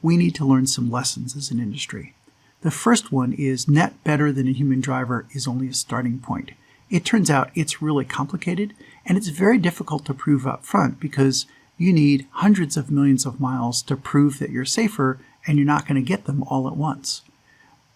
we need to learn some lessons as an industry. The first one is net better than a human driver is only a starting point. It turns out it's really complicated, and it's very difficult to prove up front because you need hundreds of millions of miles to prove that you're safer, and you're not going to get them all at once.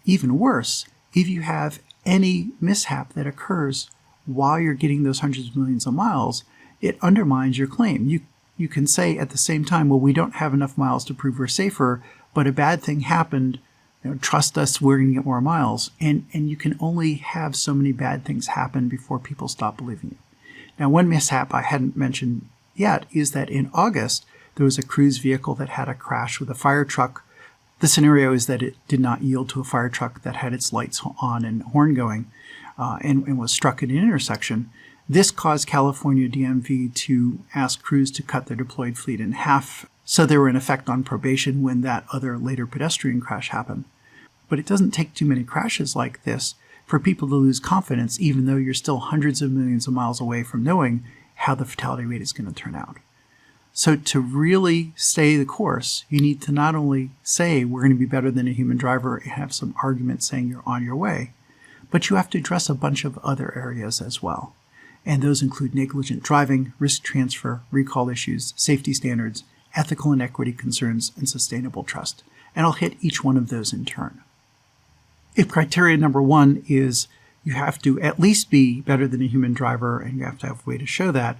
Even worse, if you have any mishap that occurs while you're getting those hundreds of millions of miles, it undermines your claim. You can say at the same time, well, we don't have enough miles to prove we're safer, but a bad thing happened. Trust us, we're going to get more miles. And you can only have so many bad things happen before people stop believing you. Now, one mishap I hadn't mentioned yet is that in August, there was a cruise vehicle that had a crash with a fire truck. The scenario is that it did not yield to a fire truck that had its lights on and horn going and was struck at an intersection. This caused California DMV to ask crews to cut their deployed fleet in half, so they were in effect on probation when that other later pedestrian crash happened. But it doesn't take too many crashes like this for people to lose confidence, even though you're still hundreds of millions of miles away from knowing how the fatality rate is going to turn out. So to really stay the course, you need to not only say we're going to be better than a human driver and have some argument saying you're on your way, but you have to address a bunch of other areas as well. And those include negligent driving, risk transfer, recall issues, safety standards, ethical and equity concerns, and sustainable trust. And I'll hit each one of those in turn. If criteria number one is you have to at least be better than a human driver and you have to have a way to show that,